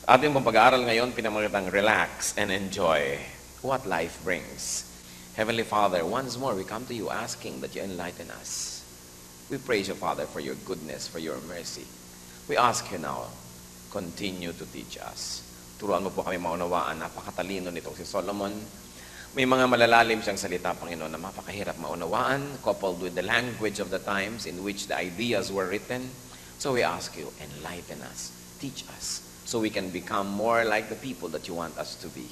Ating pong pag-aaral ngayon, pinamagatang relax and enjoy what life brings. Heavenly Father, once more we come to you asking that you enlighten us. We praise you, Father, for your goodness, for your mercy. We ask you now, continue to teach us. Turuan mo po kami maunawaan, napakatalino nitong si Solomon. May mga malalalim siyang salita, Panginoon, na mapakahirap maunawaan, coupled with the language of the times in which the ideas were written. So we ask you, enlighten us, teach us, so we can become more like the people that you want us to be.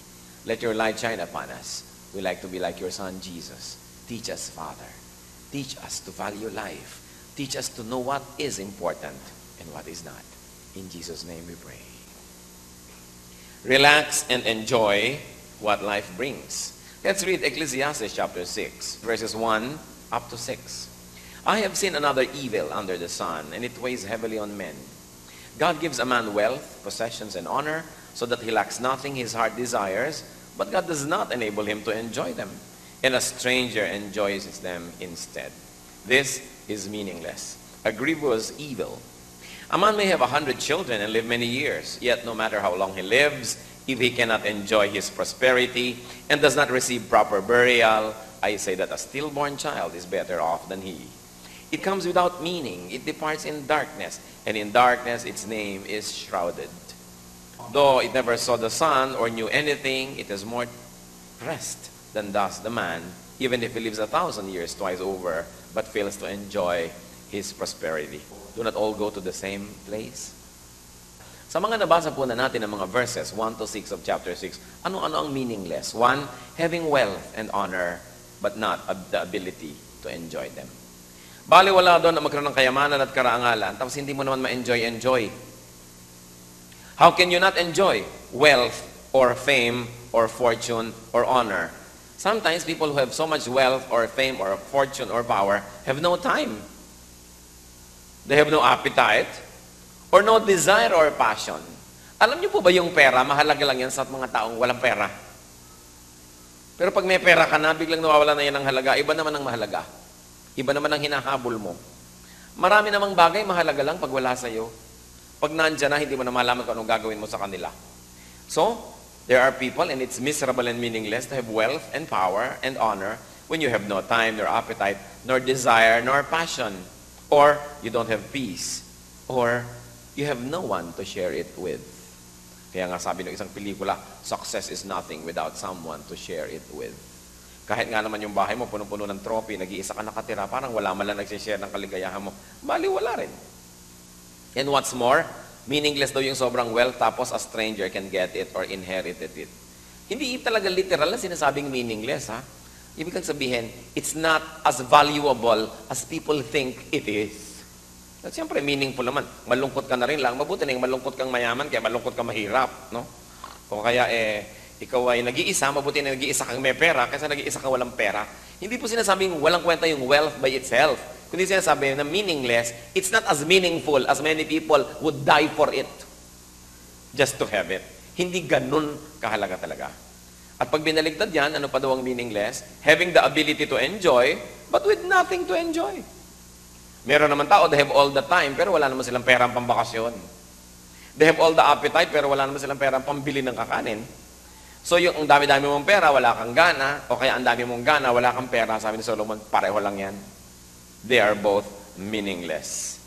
Let your light shine upon us. We like to be like your Son, Jesus. Teach us, Father. Teach us to value life. Teach us to know what is important and what is not. In Jesus' name we pray. Relax and enjoy what life brings. Let's read Ecclesiastes chapter 6, verses 1 up to 6. I have seen another evil under the sun, and it weighs heavily on men. God gives a man wealth, possessions, and honor, so that he lacks nothing his heart desires, but God does not enable him to enjoy them, and a stranger enjoys them instead. This is meaningless, a grievous evil. A man may have 100 children and live many years, yet no matter how long he lives, if he cannot enjoy his prosperity and does not receive proper burial, I say that a stillborn child is better off than he. It comes without meaning. It departs in darkness, and in darkness its name is shrouded. Though it never saw the sun or knew anything, it has more rest than does the man, even if he lives 1,000 years twice over, but fails to enjoy his prosperity. Do not all go to the same place? Sa mga nabasa po na natin ng mga verses 1 to 6 of chapter 6, ano-ano ang meaningless? 1, having wealth and honor, but not the ability to enjoy them. Baliwala doon na magkaroon ng kayamanan at karangalan, tapos hindi mo naman ma-enjoy. How can you not enjoy wealth or fame or fortune or honor? Sometimes people who have so much wealth or fame or fortune or power have no time. They have no appetite or no desire or passion. Alam niyo po ba yung pera, mahalaga lang yan sa mga taong walang pera. Pero pag may pera ka na, biglang nawawala na yan ng halaga, iba naman ang mahalaga. Iba naman ang hinahabol mo. Marami namang bagay, mahalaga lang pag wala sa'yo. Pag nandyan na, hindi mo na malaman kung anong gagawin mo sa kanila. So, there are people, and it's miserable and meaningless to have wealth and power and honor when you have no time, nor appetite, nor desire, nor passion. Or you don't have peace. Or you have no one to share it with. Kaya nga sabi ng isang pelikula, success is nothing without someone to share it with. Kahit nga naman yung bahay mo, punong-puno ng trophy, nag-iisa ka nakatira, parang wala man lang nagsishare ng kaligayahan mo. Bali, wala rin. And what's more, meaningless daw yung sobrang wealth, tapos a stranger can get it or inherited it. Hindi talaga literal na sinasabing meaningless, ha? Ibig sabihin, it's not as valuable as people think it is. At siyempre, meaningful naman. Malungkot ka na rin lang. Mabuti na yung malungkot kang mayaman, kaya malungkot kang mahirap, no? O kaya, ikaw ay nag-iisa, mabuti na nag-iisa kang may pera, kaysa nag-iisa kang walang pera. Hindi po sinasabing walang kwenta yung wealth by itself. Kundi sinasabi na meaningless, it's not as meaningful as many people would die for it just to have it. Hindi ganun kahalaga talaga. At pag binaligtad yan, ano pa daw ang meaningless? Having the ability to enjoy, but with nothing to enjoy. Meron naman tao, they have all the time, pero wala naman silang perang pambakasyon. They have all the appetite, pero wala naman silang perang pambili ng kakanin. So yung ang dami-dami mong pera, wala kang gana, o kaya ang dami mong gana, wala kang pera, sabi ni Solomon, pareho lang yan. They are both meaningless.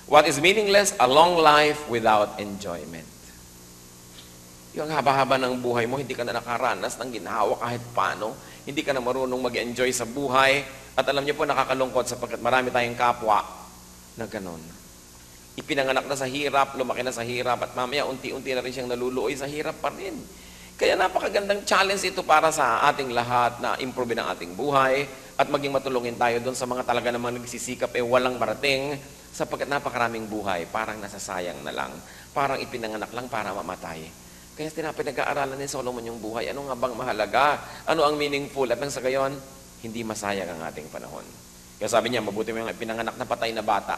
What is meaningless? A long life without enjoyment. Yung haba-haba ng buhay mo, hindi ka na nakaranas ng ginhawa kahit paano, hindi ka na marunong mag-enjoy sa buhay, at alam niyo po, nakakalungkot sapagkat marami tayong kapwa na ganon. Ipinanganak na sa hirap, lumaki na sa hirap, at mamaya unti-unti na rin siyang naluluoy sa hirap pa rin. Kaya napakagandang challenge ito para sa ating lahat na improve ang ating buhay at maging matulungin tayo doon sa mga talaga namang nagsisikap walang marating sapagkat napakaraming buhay, parang nasasayang na lang, parang ipinanganak lang para mamatay. Kaya pinag-aaralan ni Solomon yung buhay, ano nga bang mahalaga? Ano ang meaningful? At nang sa gayon, hindi masayang ang ating panahon. Kaya sabi niya, mabuti mo yung ipinanganak na patay na bata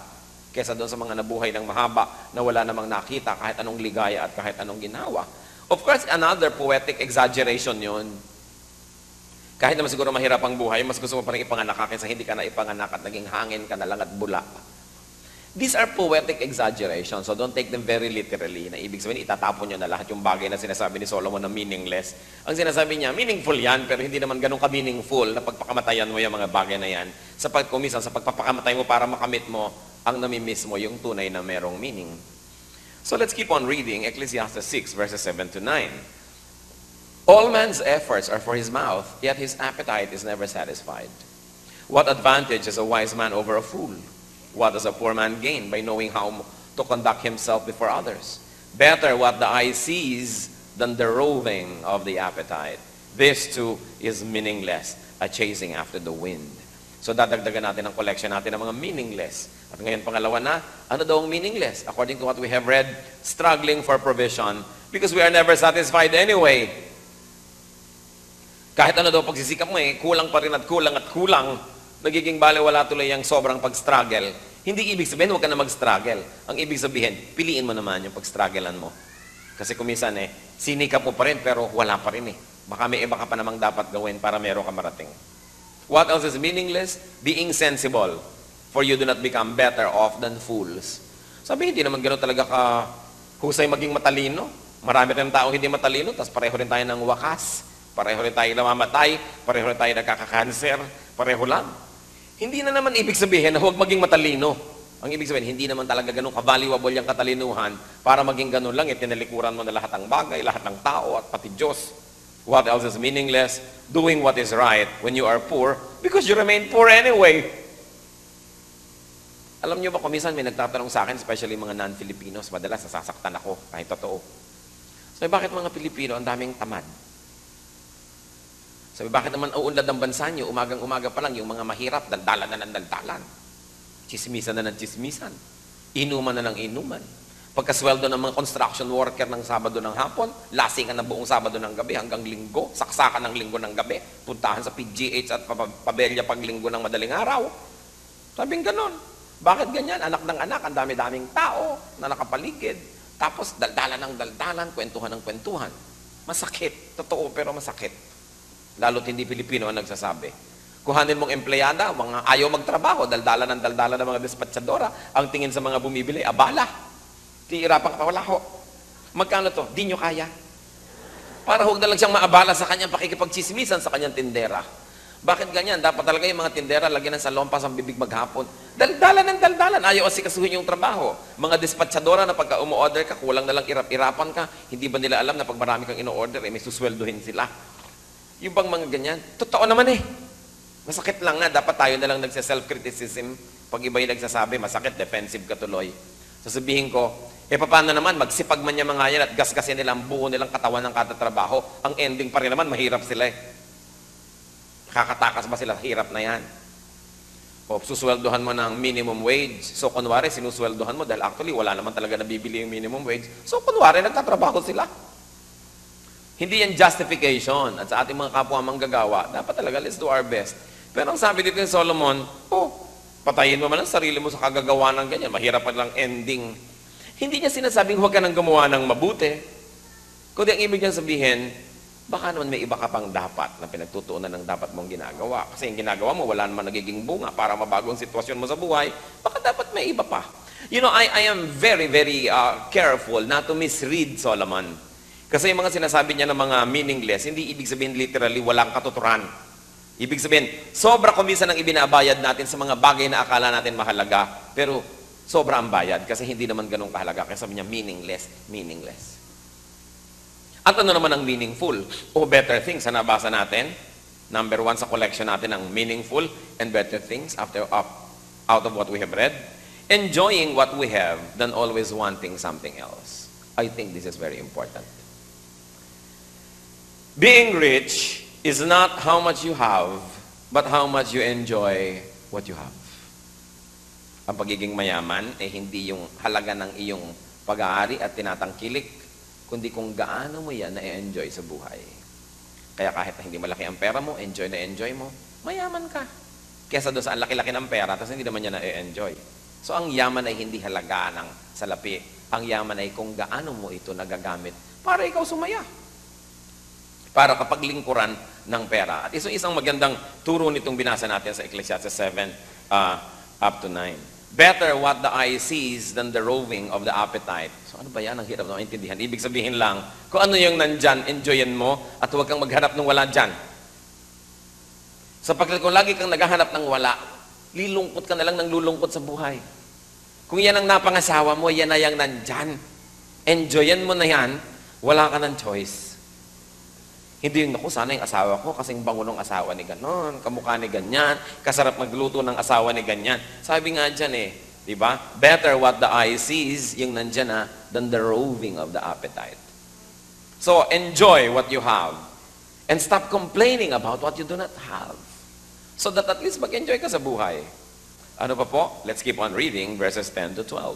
kaysa doon sa mga nabuhay ng mahaba na wala namang nakita kahit anong ligaya at kahit anong ginawa. Of course, another poetic exaggeration yun. Kahit naman siguro mahirap ang buhay, mas gusto mo pa rin ipanganak ka kaysa hindi ka na ipanganak at naging hangin ka na lang at bula. These are poetic exaggerations, so don't take them very literally. Na ibig sabihin, itatapon nyo na lahat yung bagay na sinasabi ni Solomon na meaningless. Ang sinasabi niya, meaningful yan, pero hindi naman ganun ka-meaningful na pagpakamatayan mo yung mga bagay na yan. Sa pagkumisan, sa pagpapakamatay mo para makamit mo, ang namimiss mo yung tunay na merong meaning. So let's keep on reading Ecclesiastes 6, verses 7 to 9. All man's efforts are for his mouth, yet his appetite is never satisfied. What advantage is a wise man over a fool? What does a poor man gain by knowing how to conduct himself before others? Better what the eye sees than the roving of the appetite. This too is meaningless, a chasing after the wind. So dadagdagan natin ang collection natin ng mga meaningless. At ngayon pangalawa na, ano daw ang meaningless? According to what we have read, struggling for provision because we are never satisfied anyway. Kahit ano daw pagsisikap mo kulang pa rin at kulang. Nagiging balewala tuloy ang sobrang pag-struggle. Hindi ibig sabihin, huwag ka na mag-struggle. Ang ibig sabihin, piliin mo naman yung pag-strugglean mo. Kasi kumisan sinikap mo pa rin pero wala pa rin Baka may iba ka pa namang dapat gawin para meron ka marating. What else is meaningless? Being sensible, for you do not become better off than fools. Sabi, hindi naman gano'n talaga ka husay maging matalino. Marami rin tao hindi matalino, tapos pareho rin tayo ng wakas. Pareho rin tayo namamatay, pareho rin tayo nagkakakanser, pareho lang. Hindi na naman ibig sabihin na huwag maging matalino. Ang ibig sabihin, hindi naman talaga ganun ka-valuable yung katalinuhan para maging ganun lang, tinalikuran mo na lahat ng bagay, lahat ng tao, at pati Diyos. What else is meaningless? Doing what is right when you are poor because you remain poor anyway. Alam niyo ba, kumisan may nagtatanong sa akin, especially mga non-Filipinos, madalas nasasaktan ako, kahit totoo. Sabi, bakit mga Pilipino ang daming tamad? Sabi, bakit naman uunlad ang bansa niyo? Umagang-umaga pa lang, yung mga mahirap, daldalan na ng daldalan. Chismisan na ng chismisan. Inuman na ng inuman. Pagkasweldo ng mga construction worker ng Sabado ng hapon, lasingan ng buong Sabado ng gabi hanggang Linggo, saksakan ng Linggo ng gabi, puntahan sa PGH at pabelya pag Linggo ng madaling araw. Sabing ganon. Bakit ganyan? Anak ng anak, ang dami-daming tao na nakapaligid. Tapos daldalan ng daldalan, kwentuhan ng kwentuhan. Masakit. Totoo pero masakit. Lalo't hindi Pilipino ang nagsasabi. Kuhanin mong empleyada, mga ayaw magtrabaho, daldalan ng mga dispatchadora, ang tingin sa mga bumibili, abala. Tiirapan ka pa, wala ho. Magkano to? Di nyo kaya. Para huwag na lang siyang maabala sa kanyang pakikipagchismisan sa kanyang tindera. Bakit ganyan? Dapat talaga yung mga tindera, lagyan ng salompas ang bibig maghapon. Daldalan ng daldalan, ayaw asikasuhin yung trabaho. Mga dispatchadora na pagka umu-order ka, kulang na lang irapan ka, hindi ba nila alam na pag marami kang ino-order, may susweldohin sila. Yung bang mga ganyan, totoo naman Masakit lang nga, dapat tayo na lang nagsa-self-criticism. Pag iba yung nagsasabi, masakit, defensive ka tuloy. Sasabihin ko, paano naman, magsipag man yung mga yan at gasgasin nila ang buo nilang katawan ng katatrabaho, ang ending pa rin naman, mahirap sila Kakatakas ba sila? Hirap na yan. O susweldohan mo ng minimum wage. So, kunwari, sinusweldohan mo dahil actually, wala naman talaga nabibili yung minimum wage. So, kunwari, nagtatrabaho sila. Hindi yan justification. At sa ating mga kapwa manggagawa, dapat talaga, let's do our best. Pero ang sabi dito ni Solomon, patayin mo man ang sarili mo sa kagagawa ng ganyan. Mahirap pa lang ending. Hindi niya sinasabing huwag ka nang gumawa ng mabuti. Kundi ang ibig niyang sabihin, baka naman may iba ka pang dapat na pinagtutuunan ng dapat mong ginagawa. Kasi yung ginagawa mo, wala naman nagiging bunga para mabago ang sitwasyon mo sa buhay. Baka dapat may iba pa. You know, I am very, very careful not to misread Solomon. Kasi yung mga sinasabi niya ng mga meaningless, hindi ibig sabihin literally walang katuturan. Ibig sabihin, sobra kumisan ang ibinabayad natin sa mga bagay na akala natin mahalaga, pero sobra ang bayad kasi hindi naman ganun kahalaga. Kaya sabi niya, meaningless. At ano naman ang meaningful o better things na nabasa natin? Number 1 sa collection natin ang meaningful and better things out of what we have read. Enjoying what we have than always wanting something else. I think this is very important. Being rich is not how much you have, but how much you enjoy what you have. Ang pagiging mayaman ay hindi yung halaga ng iyong pag-aari at tinatangkilik, kundi kung gaano mo yan na-enjoy sa buhay. Kaya kahit na hindi malaki ang pera mo, enjoy na enjoy mo, mayaman ka. Kesa doon sa ang laki-laki ng pera, tapos hindi naman niya na-enjoy. So ang yaman ay hindi halaga ng salapi. Ang yaman ay kung gaano mo ito nagagamit para ikaw sumaya. Para kapaglingkuran ng pera. At isang magandang turo nitong binasa natin sa Ecclesiastes 7 up to 9. Better what the eye sees than the roving of the appetite. So ano ba yan? Ang hirap na maintindihan. Ibig sabihin lang, kung ano yung nandyan, enjoyin mo at huwag kang maghanap ng wala dyan. Sapagkat kung lagi kang naghahanap ng wala, lilungkot ka na lang ng lulungkot sa buhay. Kung yan ang napangasawa mo, yan na yung nandyan. Enjoyin mo na yan, wala ka ng choice. Hindi yung, naku, sana yung asawa ko, kasing bango ng asawa ni ganon, kamukha ni ganyan, kasarap magluto ng asawa ni ganyan. Sabi nga dyan di ba? Better what the eye sees, yung nandyan than the roving of the appetite. So, enjoy what you have. And stop complaining about what you do not have. So that at least mag-enjoy ka sa buhay. Ano pa po? Let's keep on reading verses 10 to 12.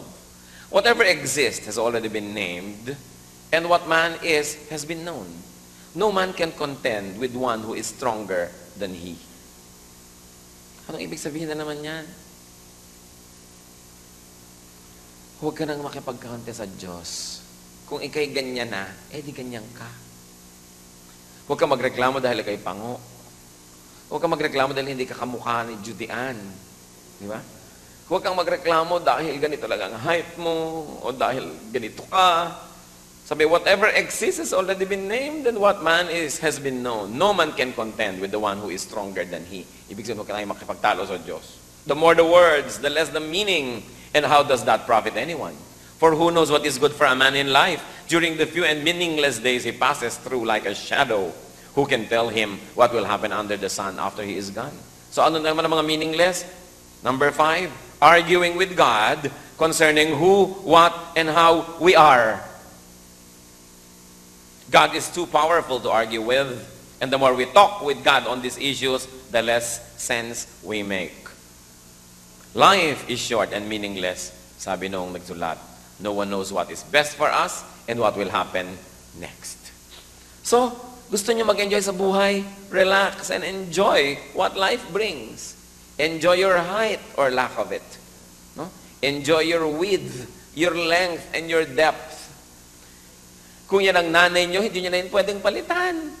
Whatever exists has already been named, and what man is has been known. No man can contend with one who is stronger than he. Anong ibig sabihin na naman yan? Huwag ka nang makipagkante sa Diyos. Kung ikay ganyan na, di ganyan ka. Huwag ka magreklamo dahil ikay pango. Huwag kang magreklamo dahil hindi ka kamukha ni Judean. Di ba? Huwag kang magreklamo dahil ganito lang ang height mo, o dahil ganito ka. Sabi, whatever exists has already been named, and what man is has been known. No man can contend with the one who is stronger than he. Ibig sabihin, huwag ka tayong makipagtalo sa Diyos. The more the words, the less the meaning. And how does that profit anyone? For who knows what is good for a man in life? During the few and meaningless days he passes through like a shadow. Who can tell him what will happen under the sun after he is gone? So ano naman ang mga meaningless? Number 5, arguing with God concerning who, what, and how we are. God is too powerful to argue with, and the more we talk with God on these issues, the less sense we make. Life is short and meaningless, sabi noong nagsulat. No one knows what is best for us and what will happen next. So, gusto nyo mag-enjoy sa buhay? Relax and enjoy what life brings. Enjoy your height or lack of it. No? Enjoy your width, your length, and your depth. Kung yan ang nanay nyo, hindi nyo na yun pwedeng palitan.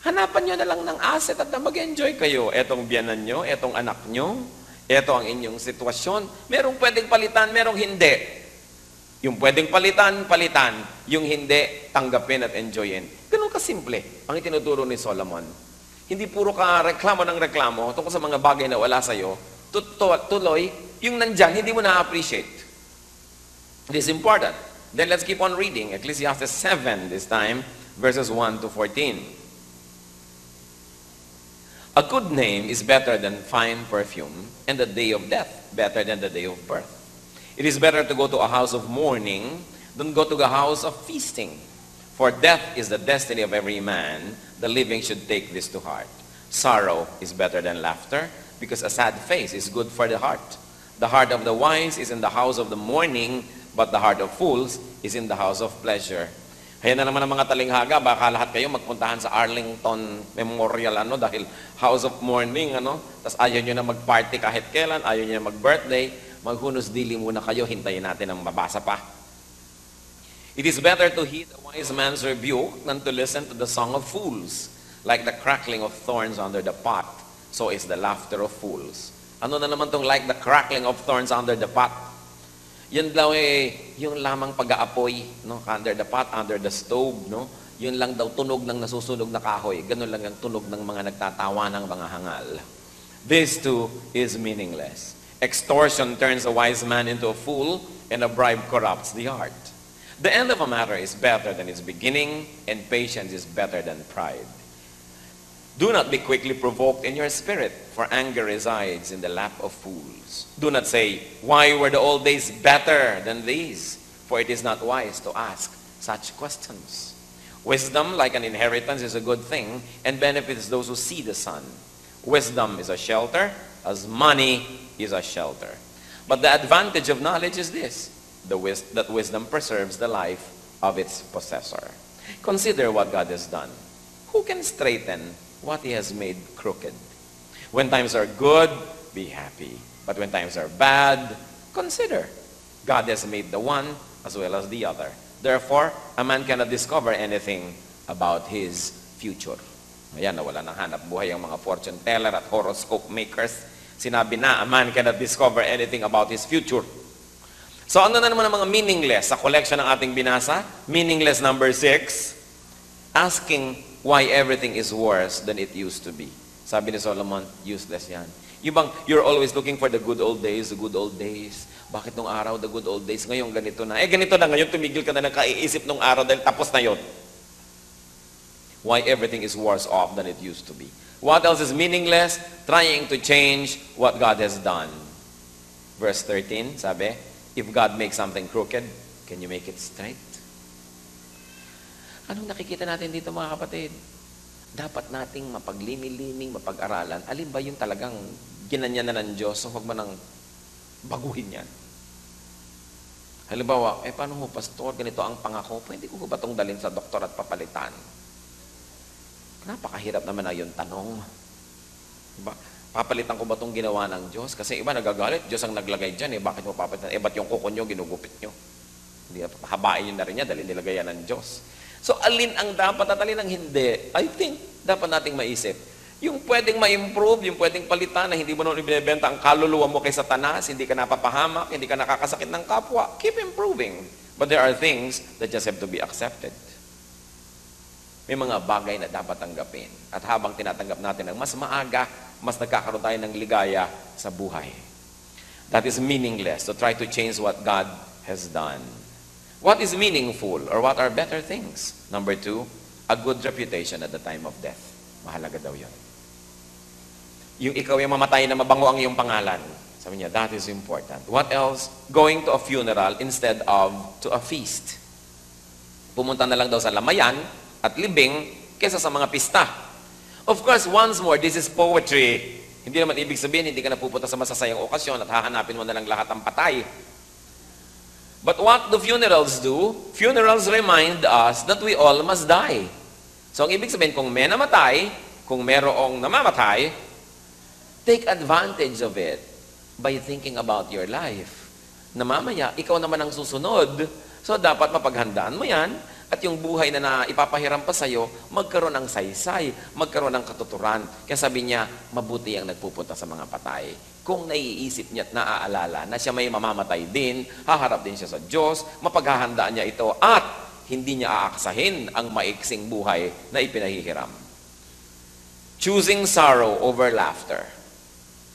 Hanapan nyo na lang ng asset at na mag-enjoy kayo. Etong biyanan nyo, etong anak nyo, eto ang inyong sitwasyon. Merong pwedeng palitan, merong hindi. Yung pwedeng palitan, palitan. Yung hindi, tanggapin at enjoyin. Ganun kasimple ang itinuturo ni Solomon. Hindi puro ka reklamo ng reklamo tungkol sa mga bagay na wala sa'yo. Tuloy, yung nandyan, hindi mo na-appreciate. It is important. Then let's keep on reading. Ecclesiastes 7 this time, verses 1 to 14. A good name is better than fine perfume, and the day of death better than the day of birth. It is better to go to a house of mourning than go to the house of feasting. For death is the destiny of every man. The living should take this to heart. Sorrow is better than laughter, because a sad face is good for the heart. The heart of the wise is in the house of the mourning, but the heart of fools is in the house of pleasure. Ayan na naman ang mga talinghaga, baka lahat kayo magpuntahan sa Arlington Memorial dahil House of Mourning, Tapos ayaw nyo na mag-party kahit kailan, ayaw nyo na mag-birthday, maghunos dili muna kayo, hintayin natin ang mabasa pa. It is better to heed a wise man's rebuke than to listen to the song of fools. Like the crackling of thorns under the pot, so is the laughter of fools. Ano na naman tong like the crackling of thorns under the pot? Yan daw yung lamang pag-aapoy, under the pot, under the stove, Yun lang daw tunog ng nasusunog na kahoy. Ganun lang ang tunog ng mga nagtatawa ng mga hangal. This too is meaningless. Extortion turns a wise man into a fool, and a bribe corrupts the heart. The end of a matter is better than its beginning, and patience is better than pride. Do not be quickly provoked in your spirit, for anger resides in the lap of fools. Do not say, why were the old days better than these? For it is not wise to ask such questions. Wisdom, like an inheritance, is a good thing, and benefits those who see the sun. Wisdom is a shelter, as money is a shelter. But the advantage of knowledge is this, that wisdom preserves the life of its possessor. Consider what God has done. Who can straighten what He has made crooked? When times are good, be happy. But when times are bad, consider. God has made the one as well as the other. Therefore, a man cannot discover anything about his future. Ayan, nawala ng hanap buhay ang mga fortune teller at horoscope makers. Sinabi na, a man cannot discover anything about his future. So ano na naman ang mga meaningless sa collection ng ating binasa? Meaningless number 6, asking why everything is worse than it used to be. Sabi ni Solomon, useless yan. Yung bang, you're always looking for the good old days, the good old days. Bakit nung araw, the good old days? Ngayon, ganito na. Ganito na ngayon, tumigil ka na ng kaiisip nung araw dahil tapos na yun. Why everything is worse off than it used to be. What else is meaningless? Trying to change what God has done. Verse 13, sabi, if God makes something crooked, can you make it straight? Anong nakikita natin dito mga kapatid? Dapat nating mapaglimi-liming, mapag-aralan. Alin ba yung talagang ginanya na ng Diyos? So huwag mo nang baguhin yan. Halimbawa, paano mo, pastor, ganito ang pangako, pwede ko ba itong dalhin sa doktor at papalitan? Napakahirap naman na yung tanong. Diba? Papalitan ko ba itong ginawa ng Diyos? Kasi iba nagagalit, Diyos ang naglagay dyan, bakit mo papalitan? Ba't yung kuko nyo, ginugupit nyo? Hindi, habain nyo na rin niya dahil nilagay yan ng Diyos. So, alin ang dapat at alin ang hindi? I think, dapat nating maisip. Yung pwedeng ma-improve, yung pwedeng palitan na hindi mo naman ibinibenta ang kaluluwa mo kay Satanas, hindi ka napapahamak, hindi ka nakakasakit ng kapwa, keep improving. But there are things that just have to be accepted. May mga bagay na dapat tanggapin. At habang tinatanggap natin ng mas maaga, mas nagkakaroon tayo ng ligaya sa buhay. That is meaningless to try to change what God has done. What is meaningful or what are better things? Number 2, a good reputation at the time of death. Mahalaga daw yun. Yung ikaw yung mamatay na mabango ang iyong pangalan. Sabi niya, that is important. What else? Going to a funeral instead of to a feast. Pumunta na lang daw sa lamayan at libing kesa sa mga pista. Of course, once more, this is poetry. Hindi naman ibig sabihin, hindi ka na pupunta sa masasayang okasyon at hahanapin mo na lang lahat ang patay. But what do funerals do? Funerals remind us that we all must die. So, ang ibig sabihin, kung may namatay, kung merong namamatay, take advantage of it by thinking about your life. Na mamaya, ikaw naman ang susunod. So, dapat mapaghandaan mo yan at yung buhay na ipapahiram pa sa'yo, magkaroon ng saysay, magkaroon ng katuturan. Kaya sabi niya, mabuti ang nagpupunta sa mga patay. Kung naiisip niya at naaalala na siya may mamamatay din, haharap din siya sa Diyos, mapaghahandaan niya ito at hindi niya aaksahin ang maiksing buhay na ipinahihiram. Choosing sorrow over laughter.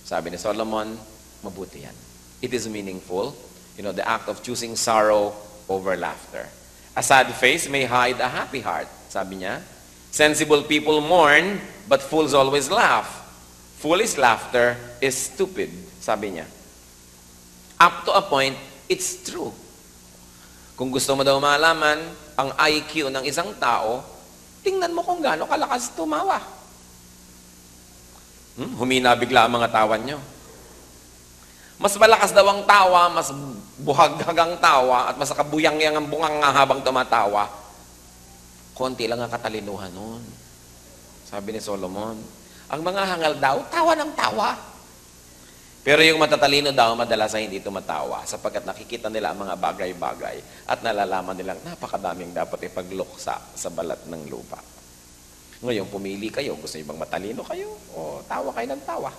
Sabi ni Solomon, mabuti yan. It is meaningful. You know, the act of choosing sorrow over laughter. A sad face may hide a happy heart. Sabi niya, sensible people mourn, but fools always laugh. Foolish laughter is stupid, sabi niya. Up to a point, it's true. Kung gusto mo daw malaman ang IQ ng isang tao, tingnan mo kung gaano kalakas tumawa. Humina bigla ang mga tawan nyo. Mas malakas daw ang tawa, mas buhaghag ang tawa, at mas kabuyang-yang ang bungang nga habang tumatawa. Konti lang ang katalinuhan nun. Sabi ni Solomon, ang mga hangal daw, tawa ng tawa. Pero yung matatalino daw, madalas ay hindi tumatawa sapagkat nakikita nila ang mga bagay-bagay at nalalaman nilang napakadaming dapat ipagluksa sa balat ng lupa. Ngayon, pumili kayo. Gusto niyo bang matalino kayo? O tawa kayo ng tawa?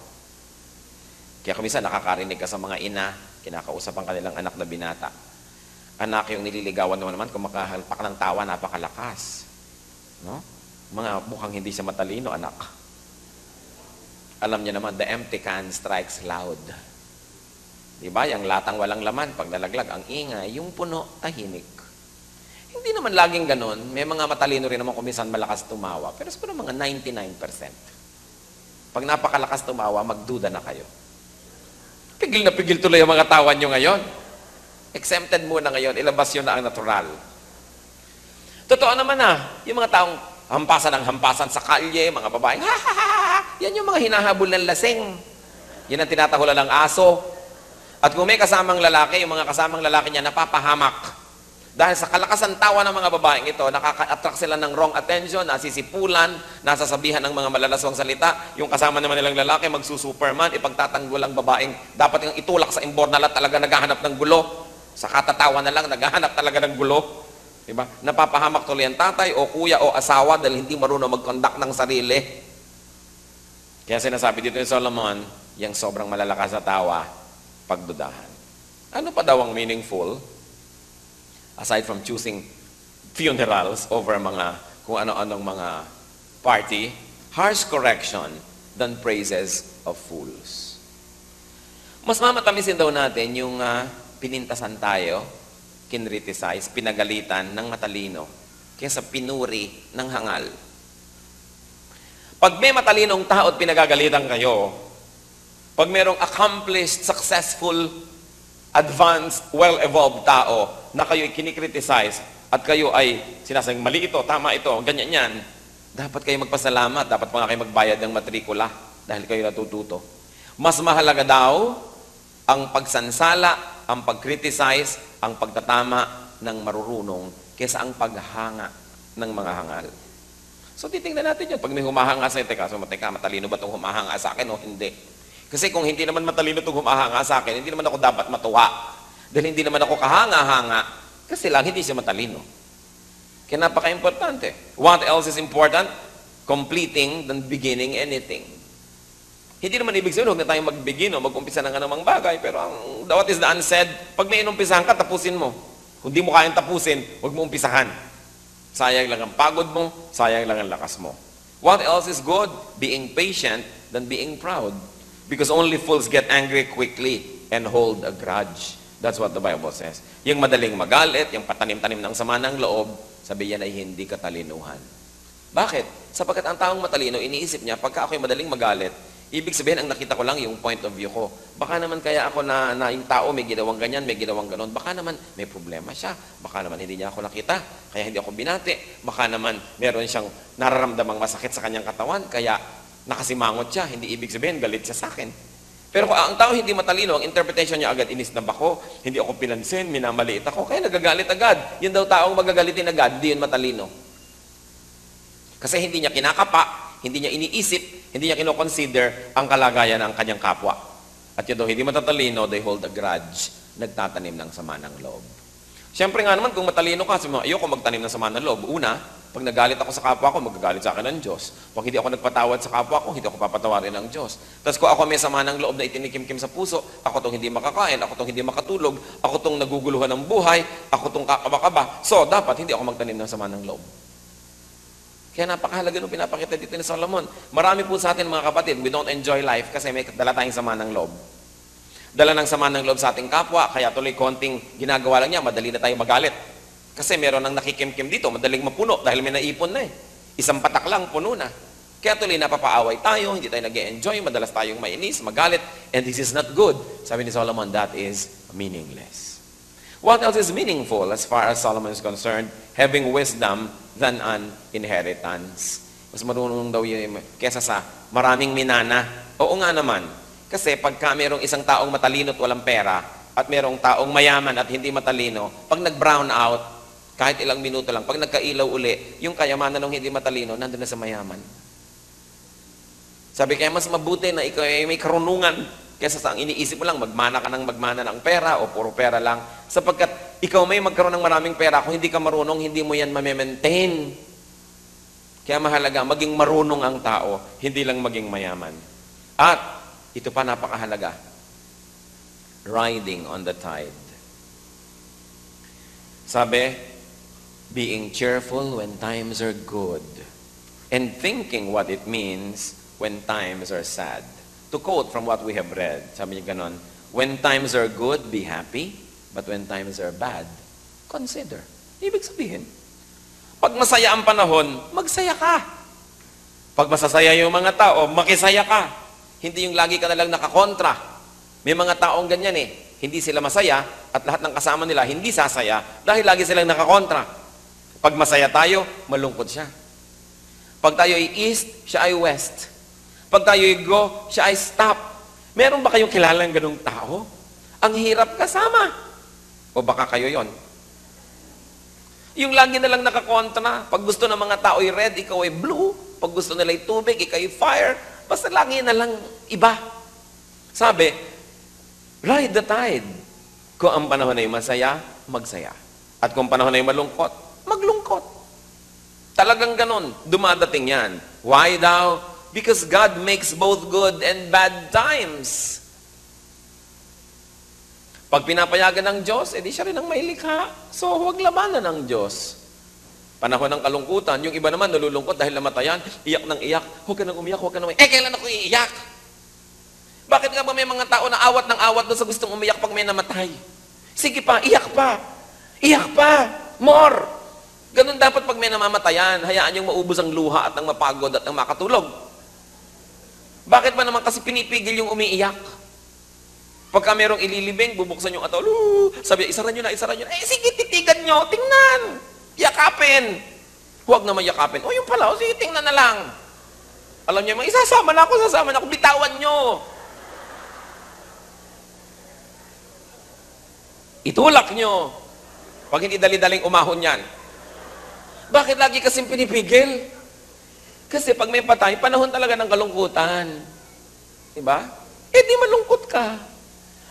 Kaya kumisa nakakarinig ka sa mga ina, kinakausap ang kanilang anak na binata. Anak yung nililigawan naman kung makahalpak ng tawa, napakalakas. No? Mga mukhang hindi siya matalino, anak. Alam niya naman, the empty can strikes loud. Diba? Yung latang walang laman, pag nalaglag, ang ingay, yung puno, tahimik. Hindi naman laging ganun. May mga matalino rin naman kung minsan malakas tumawa. Pero siguro mga 99%. Pag napakalakas tumawa, magduda na kayo. Pigil na pigil tuloy ang mga tawa nyo ngayon. Exempted muna ngayon, ilabas yun na ang natural. Totoo naman yung mga taong hampasan ng hampasan sa kalye, mga babaeng, ha ha ha ha, yan yung mga hinahabol ng lasing. Yan ang tinatahulan ng aso. At kung may kasamang lalaki, yung mga kasamang lalaki niya napapahamak. Dahil sa kalakasan tawa ng mga babaeng ito, nakaka-attract sila ng wrong attention, nasisipulan, nasasabihan ng mga malalaswang salita. Yung kasama naman nilang lalaki, magsusuperman, ipagtatanggol ang babaeng dapat yung itulak sa imbornal at talaga naghahanap ng gulo. Sa katatawa na lang, naghahanap talaga ng gulo. Diba? Napapahamak tuloy ang tatay o kuya o asawa dahil hindi marunong mag-conduct ng sarili. Kaya sinasabi dito ni Solomon, Yang sobrang malalakas na tawa, pagdudahan. Ano pa daw ang meaningful? Aside from choosing funerals over mga kung ano-anong mga party, harsh correction than praises of fools. Mas mamatamisin daw natin yung pinintasan tayo, kinriticize, pinagalitan ng matalino, kaysa pinuri ng hangal. Pag may matalinong tao at pinagagalitan kayo, pag merong accomplished, successful, advanced, well-evolved tao na kayo'y kinikriticize at kayo ay sinasabing, mali ito, tama ito, ganyan yan, dapat kayo magpasalamat, dapat pa nga kayo magbayad ng matrikula dahil kayo natututo. Mas mahalaga daw ang pagsansala, ang pagkriticize, ang pagtatama ng marurunong kaysa ang paghanga ng mga hangal. So titingnan natin yun. Pag may humahanga sa'yo, teka, matalino ba itong humahanga sa akin o hindi? Kasi kung hindi naman matalino itong humahanga sa akin, hindi naman ako dapat matuwa. Dahil hindi naman ako kahanga-hanga, kasi lang hindi siya matalino. Kaya napaka-importante. What else is important? Completing than beginning anything. Hindi naman ibig sabihin, huwag na tayong mag-begin o mag-umpisa ng anumang bagay, pero what is the unsaid? Pag may inumpisahan ka, tapusin mo. Kung di mo kayang tapusin, huwag mo umpisahan. Sayang lang ang pagod mo, sayang lang ang lakas mo. What else is good? Being patient than being proud. Because only fools get angry quickly and hold a grudge. That's what the Bible says. Yung madaling magalit, yung patanim-tanim ng sama ng loob, sabi yan ay hindi katalinuhan. Bakit? Sapagkat ang taong matalino, iniisip niya, pagka ako'y madaling magalit, ibig sabihin, ang nakita ko lang yung point of view ko. Baka naman kaya ako na yung tao may ginawang ganyan, may ginawang ganon. Baka naman may problema siya. Baka naman hindi niya ako nakita, kaya hindi ako binati. Baka naman meron siyang nararamdamang masakit sa kanyang katawan, kaya nakasimangot siya. Hindi ibig sabihin, galit siya sa akin. Pero kung ang tao hindi matalino, ang interpretation niya agad, inisnab ako, hindi ako pinansin, minamaliit ako, kaya nagagalit agad. Yun daw taong magagalitin agad, hindi yun matalino. Kasi hindi niya kinakapa, hindi niya iniisip, hindi niya kinoconsider ang kalagayan ng kanyang kapwa. At yun daw, hindi matatalino, they hold a grudge, nagtatanim ng sama ng loob. Siyempre nga naman, kung matalino ka, sabi mo, ayoko magtanim ng sama ng loob. Una, pag nagalit ako sa kapwa ko, magagalit sa akin ng Diyos. Pag hindi ako nagpatawad sa kapwa ko, hindi ako papatawarin ng Diyos. Tapos kung ako may sama ng loob na itinikimkim sa puso, ako tong hindi makakain, ako tong hindi makatulog, ako tong naguguluhan ng buhay, ako tong kakaba-kaba. So, dapat hindi ako magtanim ng sama ng loob. Kaya napakahalaga nung pinapakita dito ni Solomon. Marami po sa atin mga kapatid, we don't enjoy life kasi may dala tayong sama ng loob. Dala ng sama ng loob sa ating kapwa, kaya tuloy konting ginagawa lang niya, madali na tayo magalit. Kasi meron nang nakikimkim dito, madaling mapuno dahil may naipon na eh. Isang patak lang, puno na. Kaya tuloy napapaaway tayo, hindi tayo nag-e-enjoy, madalas tayong mainis, magalit, and this is not good. Sabi ni Solomon, that is meaningless. What else is meaningful as far as Solomon is concerned? Having wisdom than an inheritance. Mas marunong daw yun kesa sa maraming minana. Oo nga naman. Kasi pagka merong isang taong matalino at walang pera, at merong taong mayaman at hindi matalino, pag nag-brown out, kahit ilang minuto lang, pag nagkailaw uli, yung kayamanan ng hindi matalino, nandun na sa mayaman. Sabi kaya mas mabuti na ikaw ay may karunungan kesa sa ang iniisip mo lang, magmana ka ng magmana ng pera o puro pera lang. Sapagkat ikaw may magkaroon ng maraming pera, kung hindi ka marunong, hindi mo yan ma-maintain. Kaya mahalaga, maging marunong ang tao, hindi lang maging mayaman. At, ito pa napakahalaga, riding on the tide. Sabi, being cheerful when times are good, and thinking what it means when times are sad. To quote from what we have read, sabi niya ganon, when times are good, be happy, but when times are bad, consider. Ibig sabihin, pag masaya ang panahon, magsaya ka. Pag masasaya yung mga tao, makisaya ka. Hindi yung lagi ka nalang nakakontra. May mga taong ganyan eh, hindi sila masaya at lahat ng kasama nila hindi sasaya dahil lagi silang nakakontra. Pag masaya tayo, malungkot siya. Pag tayo ay east, siya ay west. Pag tayo ay go, siya ay stop. Meron ba kayong kilalang ganung tao? Ang hirap kasama. O baka kayo yon. Yung lagi na lang nakakontra. Pag gusto ng mga tao ay red, ikaw ay blue. Pag gusto nila ay tubig, ikaw ay fire. Basta lagi na lang iba. Sabi, ride the tide. Kung ang panahon ay masaya, magsaya. At kung panahon ay malungkot, maglungkot. Talagang ganon, dumadating yan. Why daw? Because God makes both good and bad times. Pag pinapayagan ng Diyos, edi siya rin ang mailikha. So, huwag labanan ng Diyos. Panahon ng kalungkutan, yung iba naman nalulungkot dahil namatayan, iyak ng iyak. Huwag ka nang umiyak, huwag ka nang umiyak. Kailan ako iiyak? Bakit nga ba may mga tao na awat ng awat doon sa gustong umiyak pag may namatay? Sige pa, iyak pa. Iyak pa. More. Ganun dapat pag may namamatayan. Hayaan yung maubos ang luha at ang mapagod at ang makatulog. Bakit ba naman kasi pinipigil yung umiiyak? Pagka merong ililibing, bubuksan yung atol, sabi, isaran nyo na. Eh, sige, titigan nyo, tingnan. Yakapin. Huwag naman yakapin. Yung pala, sige, tingnan na lang. Alam niyo, sasama na ako, bitawan nyo. Itulak nyo. Pag hindi dali-daling umahon yan. Bakit lagi kasing pinipigil? Kasi pag may patay, panahon talaga ng kalungkutan. Diba? Eh di malungkot ka.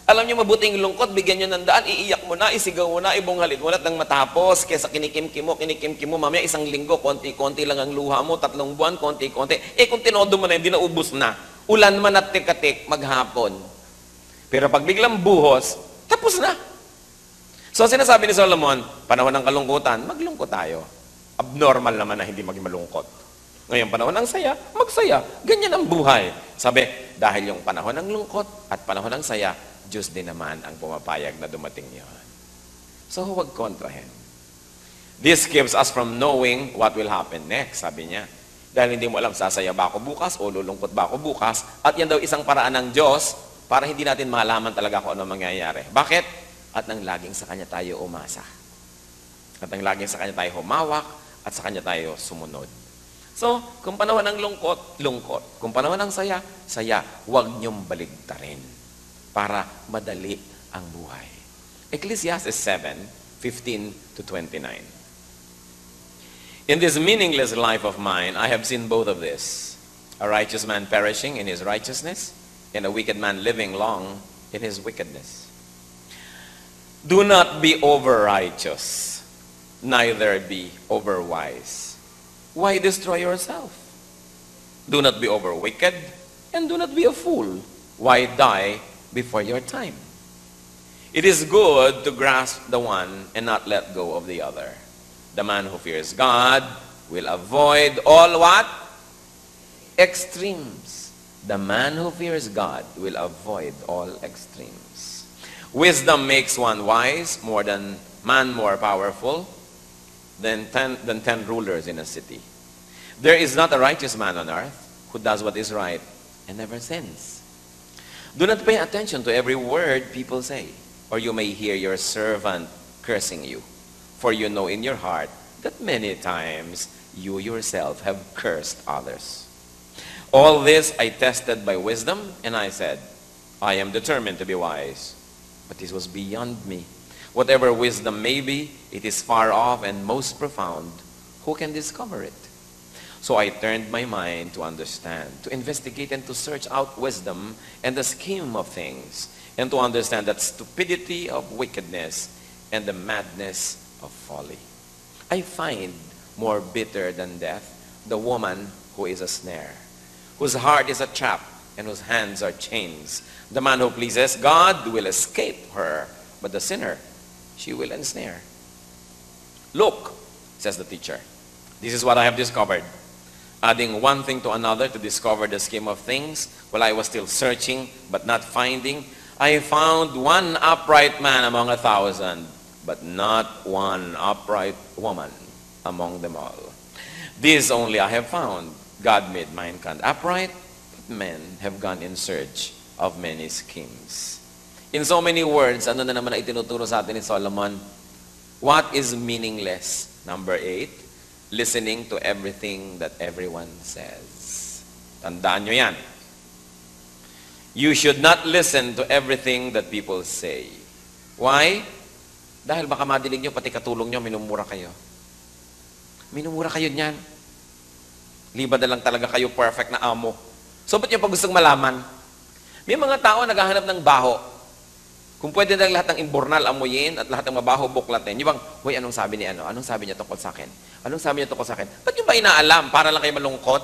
Alam niyo, mabuting lungkot, bigyan niyo ng daan, iiyak mo na, isigaw mo na, ibunghalit mo na, nang matapos, kesa kinikimkim mo, mamaya isang linggo, konti-konti lang ang luha mo, 3 buwan, konti-konti. Eh kung tinodo mo na, hindi na ubus na. Ulan man at tikatik, maghapon. Pero pag biglang buhos, tapos na. So sinasabi ni Solomon, panahon ng kalungkutan, maglungkot tayo. Abnormal naman na hindi maging malungkot. Ngayon, panahon ng saya, magsaya. Ganyan ang buhay. Sabi, dahil yung panahon ng lungkot at panahon ng saya, Diyos din naman ang pumapayag na dumating yon. So, huwag kontrahin. This keeps us from knowing what will happen next, sabi niya. Dahil hindi mo alam, sasaya ba ako bukas o lulungkot ba ako bukas? At yan daw isang paraan ng Diyos para hindi natin malaman talaga kung ano mangyayari. Bakit? At nang laging sa Kanya tayo umasa. At nang laging sa Kanya tayo humawak at sa Kanya tayo sumunod. So, kung panahon ng lungkot, lungkot. Kung panahon ng saya, saya. Huwag niyong baligtarin para madali ang buhay. Ecclesiastes 7:15-29. In this meaningless life of mine, I have seen both of this. A righteous man perishing in his righteousness, and a wicked man living long in his wickedness. Do not be over-righteous, neither be over-wise. Why destroy yourself? Do not be over wicked, and do not be a fool. Why die before your time? It is good to grasp the one and not let go of the other. The man who fears God will avoid all what? Extremes. The man who fears God will avoid all extremes. Wisdom makes one wise, more powerful than 10 rulers in a city. There is not a righteous man on earth who does what is right and never sins. Do not pay attention to every word people say, or you may hear your servant cursing you. For you know in your heart that many times you yourself have cursed others. All this I tested by wisdom, and I said, I am determined to be wise. But this was beyond me. Whatever wisdom may be, it is far off and most profound. Who can discover it? So I turned my mind to understand, to investigate and to search out wisdom and the scheme of things, and to understand that stupidity of wickedness and the madness of folly. I find more bitter than death the woman who is a snare, whose heart is a trap and whose hands are chains. The man who pleases God will escape her, but the sinner she will ensnare. Look, says the teacher, this is what I have discovered. Adding one thing to another to discover the scheme of things, while I was still searching but not finding, I found one upright man among 1,000, but not one upright woman among them all. This only I have found. God made mankind upright, but men have gone in search of many schemes. In so many words, ano na naman na itinuturo sa atin ni Solomon? What is meaningless? Number 8, listening to everything that everyone says. Tandaan nyo yan. You should not listen to everything that people say. Why? Dahil baka madilig nyo, pati katulong nyo, minumura kayo. Minumura kayo niyan. Liba na lang talaga kayo perfect na amo. So, ba't nyo pa gustong malaman? May mga tao naghahanap ng baho. Kung pwede na lahat ng imbornal amuyin at lahat ng mabaho buklatin. Yung bang, hoy, anong sabi ni ano? Anong sabi niya tungkol sa akin? Anong sabi niya tungkol sa akin? Ba't yung ba inaalam? Para lang kayo malungkot?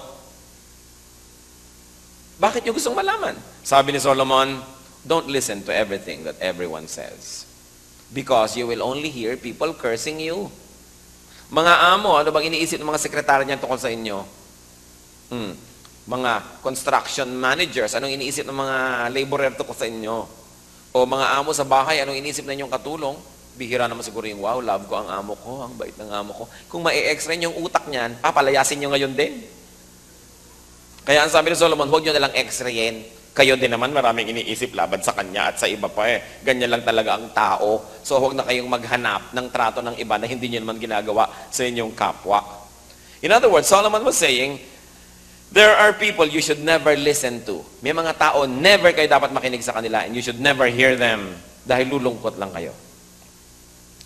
Bakit nyo gustong malaman? Sabi ni Solomon, don't listen to everything that everyone says. Because you will only hear people cursing you. Mga amo, ano bang iniisip ng mga sekretary niyan tungkol sa inyo? Mga construction managers, anong iniisip ng mga laborer tungkol sa inyo? O mga amo sa bahay, anong iniisip na inyong katulong? Bihira naman siguro yung, wow, love ko ang amo ko, ang bait ng amo ko. Kung mai-extrain yung utak niyan, papalayasin nyo ngayon din. Kaya ang sabi ni Solomon, huwag nyo nalang x-rayin. Kayo din naman maraming iniisip laban sa kanya at sa iba pa eh. Ganyan lang talaga ang tao. So huwag na kayong maghanap ng trato ng iba na hindi nyo naman ginagawa sa inyong kapwa. In other words, Solomon was saying, there are people you should never listen to. May mga tao, never kayo dapat makinig sa kanila and you should never hear them dahil lulungkot lang kayo.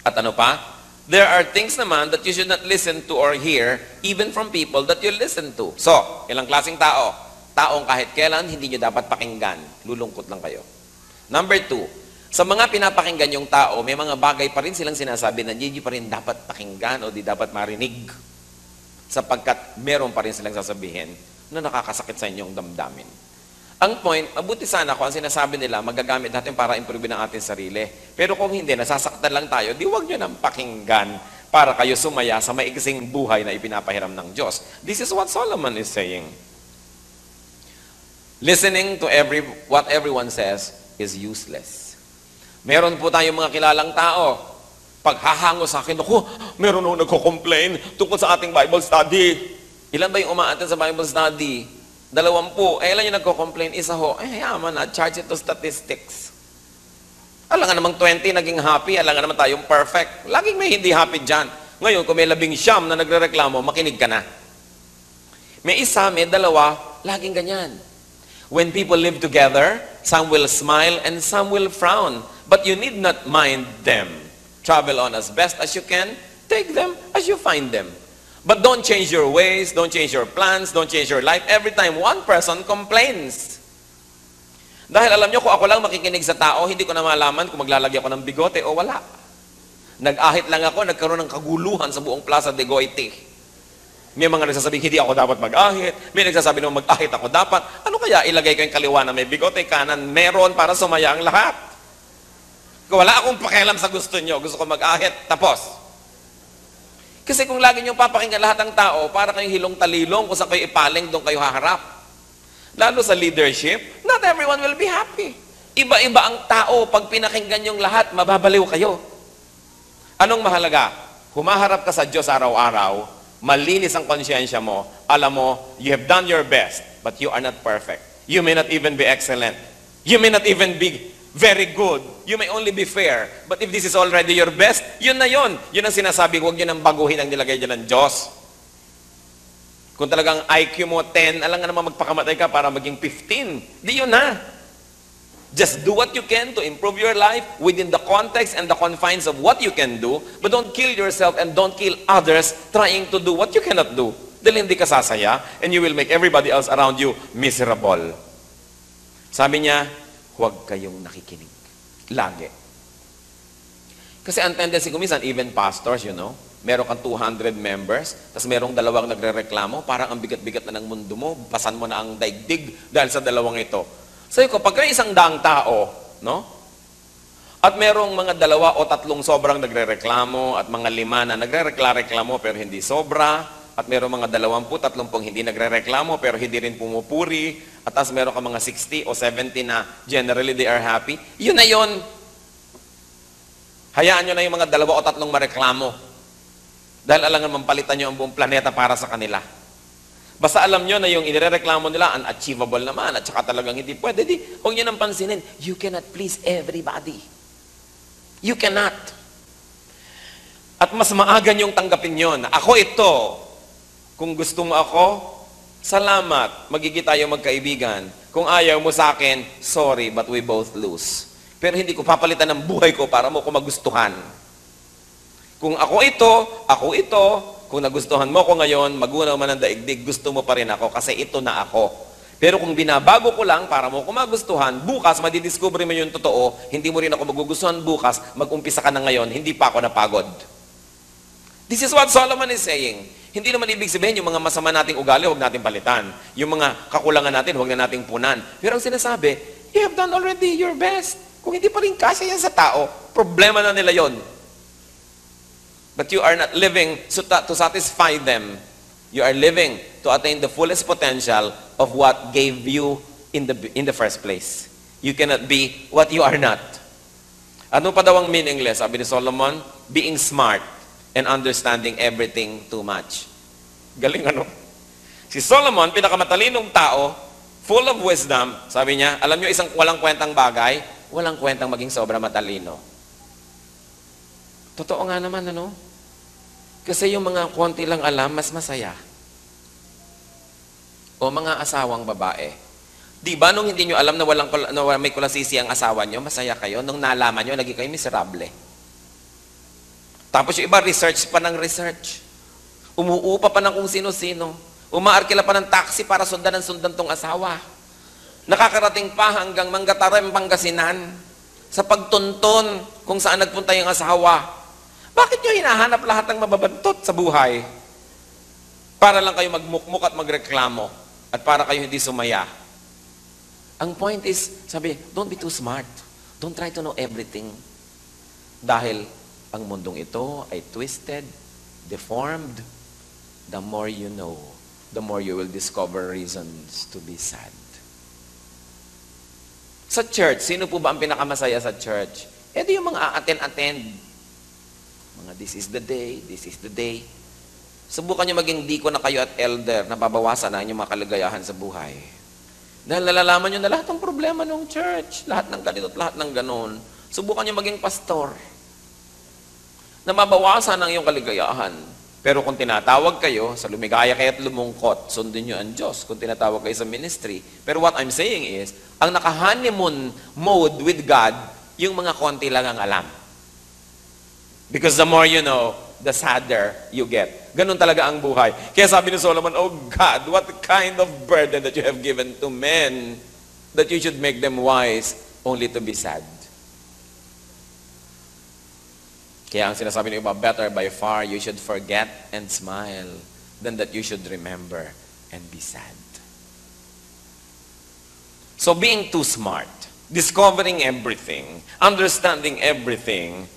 At ano pa? There are things naman that you should not listen to or hear even from people that you listen to. So, ilang klaseng tao? Taong kahit kailan hindi nyo dapat pakinggan. Lulungkot lang kayo. Number 2, sa mga pinapakinggan yung tao, may mga bagay pa rin silang sinasabi na hindi pa rin dapat pakinggan o di dapat marinig. Sapagkat meron pa rin silang sasabihin na nakakasakit sa inyong damdamin. Ang point, mabuti sana kung ang sinasabi nila, magagamit natin para improve ng ating sarili. Pero kung hindi, nasasaktan lang tayo, di wag nyo nang pakinggan para kayo sumaya sa maiksing buhay na ipinapahiram ng Diyos. This is what Solomon is saying. Listening to what everyone says is useless. Meron po tayong mga kilalang tao, paghahango sa akin, ako, meron ako nagko-complain tungkol sa ating Bible study. Ilan ba yung umaattend sa Bible study? 20. Ilan yung nagko-complain? Isa ho, yaman na, charge it to statistics. Alam nga namang 20 naging happy, alam nga naman tayong perfect. Laging may hindi happy dyan. Ngayon, kung may 19 na nagre-reklamo, makinig ka na. May isa, may 2, laging ganyan. When people live together, some will smile and some will frown. But you need not mind them. Travel on as best as you can. Take them as you find them. But don't change your ways, don't change your plans, don't change your life every time one person complains. Dahil alam nyo, kung ako lang makikinig sa tao, hindi ko na malaman kung maglalagay ako ng bigote o wala. Nag-ahit lang ako, nagkaroon ng kaguluhan sa buong Plaza de Goite. May mga nagsasabing, hindi ako dapat mag-ahit. May nagsasabi naman, mag-ahit ako dapat. Ano kaya ilagay ko yung kaliwa na may bigote, kanan, meron para sumaya ang lahat. Kung wala akong pakialam sa gusto nyo, gusto ko mag-ahit, tapos. Kasi kung lagi nyo papakinggan lahat ng tao, para kayong hilong talilong, kung saan kayo ipaling, doon kayo haharap. Lalo sa leadership, not everyone will be happy. Iba-iba ang tao, pag pinakinggan yung lahat, mababaliw kayo. Anong mahalaga? Humaharap ka sa Diyos araw-araw, malinis ang konsyensya mo, alam mo, you have done your best, but you are not perfect. You may not even be excellent. You may not even be very good. You may only be fair. But if this is already your best, yun na yun. Yun ang sinasabi, huwag yun ang baguhin ang nilagay dyan ng Diyos. Kung talagang IQ mo 10, alam nga naman magpakamatay ka para maging 15. Di yun na. Just do what you can to improve your life within the context and the confines of what you can do, but don't kill yourself and don't kill others trying to do what you cannot do. Dahil hindi ka sasaya and you will make everybody else around you miserable. Sabi niya, huwag kayong nakikinig. Lagi. Kasi ang tendency kumisan, even pastors, you know, meron kang 200 members, tapos merong 2 nagre-reklamo, parang ang bigat-bigat na ng mundo mo, basan mo na ang daigdig dahil sa 2 ito. Sabi ko, pag kayo 100 tao, no? At merong mga 2 o 3 sobrang nagre-reklamo at mga 5 na nagre-reklamo pero hindi sobra, at merong mga 20-30 hindi nagre-reklamo pero hindi rin pumupuri, at as meron ka mga 60 o 70 na generally they are happy, yun na yun. Hayaan nyo na yung mga 2 o 3 mareklamo. Dahil alam naman palitan nyo ang buong planeta para sa kanila. Basta alam nyo na yung inireklamo nila, unachievable naman, at saka talagang hindi pwede, di, huwag nyo nang pansinin, you cannot please everybody. You cannot. At mas maaga nyong tanggapin yon. Ako ito. Kung gusto mo ako, salamat, magiging tayo magkaibigan. Kung ayaw mo sa akin, sorry, but we both lose. Pero hindi ko papalitan ng buhay ko para mo ko magustuhan. Kung ako ito, kung nagustuhan mo ko ngayon, magunaw man ang daigdig, gusto mo pa rin ako kasi ito na ako. Pero kung binabago ko lang para mo ko magustuhan, bukas madidiscover mo yung totoo, hindi mo rin ako magugustuhan bukas, mag-umpisa ka na ngayon, hindi pa ako napagod. This is what Solomon is saying. Hindi naman ibig sabihin yung mga masama nating ugali, huwag natin palitan. Yung mga kakulangan natin, huwag na nating punan. Pero ang sinasabi, you have done already your best. Kung hindi pa rin kasya yan sa tao, problema na nila yon. But you are not living to satisfy them. You are living to attain the fullest potential of what gave you in the first place. You cannot be what you are not. Ano pa daw ang meaningless? Sabi ni Solomon, being smart and understanding everything too much. Galing ano? Si Solomon, pinakamatalinong tao, full of wisdom, sabi niya, alam niyo isang walang kwentang bagay, walang kwentang maging sobra matalino. Totoo nga naman, ano? Kasi yung mga konti lang alam, mas masaya. O mga asawang babae. Di ba nung hindi nyo alam na may kulasisi ang asawa nyo, masaya kayo? Nung nalaman nyo, naging kayo miserable. Tapos yung iba, research pa ng research. Umuupa pa ng kung sino-sino. Umaarkila pa ng taxi para sundan tong asawa. Nakakarating pa hanggang Manggatarem, Pangasinan sa pagtunton kung saan nagpunta yung asawa. Bakit nyo hinahanap lahat ng mababantot sa buhay? Para lang kayo magmukmuk at magreklamo at para kayo hindi sumaya. Ang point is, sabi, don't be too smart. Don't try to know everything. Dahil ang mundong ito ay twisted, deformed. The more you know, the more you will discover reasons to be sad. Sa church, sino po ba ang pinakamasaya sa church? Eh di yung mga attend. Mga this is the day, this is the day. Subukan nyo maging deacon na kayo at elder, nababawasan na inyong mga kaligayahan sa buhay. Dahil nalalaman nyo na lahat ng problema ng church, lahat ng ganito at lahat ng ganon. Subukan nyo maging pastor. Nababawasan ang iyong kaligayahan. Pero kung tinatawag kayo, sa lumigaya kayo at lumungkot, sundin nyo ang Diyos kung tinatawag kayo sa ministry. Pero what I'm saying is, ang naka-honeymoon mode with God, yung mga konti lang ang alam. Because the more you know, the sadder you get. Ganun talaga ang buhay. Kaya sabi ni Solomon, oh God, what kind of burden that you have given to men that you should make them wise only to be sad. Kaya ang sinasabi ng iba, better by far you should forget and smile than that you should remember and be sad. So being too smart, discovering everything, understanding everything,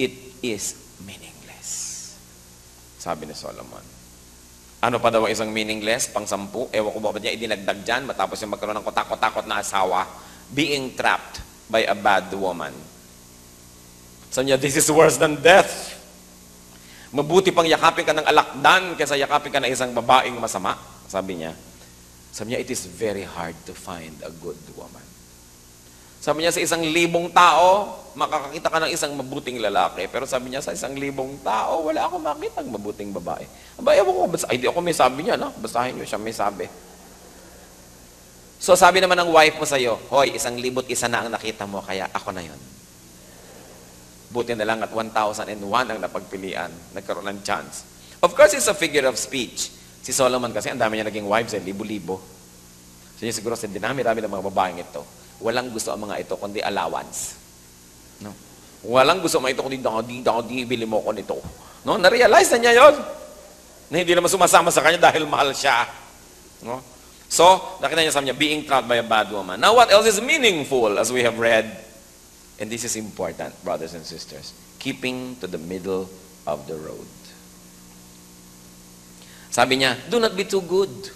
it is meaningless. Sabi ni Solomon. Ano pa daw isang meaningless? Pang-10. Ewan ko ba niya idinagdag dyan matapos yung magkaroon ng kotakot-takot na asawa. Being trapped by a bad woman. Sabi niya, this is worse than death. Mabuti pang yakapin ka ng alakdan kaysa yakapin ka ng isang babaeng masama. Sabi niya, it is very hard to find a good woman. Sabi niya, sa 1,000 tao, makakakita ka ng isang mabuting lalaki. Pero sabi niya, sa 1,000 tao, wala akong makita ng mabuting babae. Aba, ewan ko, ay di ako may sabi niya, no? Basahin niyo siya, may sabi. So sabi naman ng wife mo sa'yo, hoy, 1,001 na ang nakita mo, kaya ako na yon. Buti na lang at 1,001 ang napagpilian. Nagkaroon ng chance. Of course, it's a figure of speech. Si Solomon kasi, ang dami niya naging wives, libo-libo. So yun siguro, sa dinami-dami ng mga babaeng ito, walang gusto ang mga ito, kundi allowance. No? Walang gusto ang mga ito, kundi bili mo ko nito. No? Na-realize na niya yun. Na hindi naman sumasama sa kanya dahil mahal siya. No? So, nakita niya sa kanya, being trapped by a bad woman. Now, what else is meaningful as we have read? And this is important, brothers and sisters. Keeping to the middle of the road. Sabi niya, do not be too good.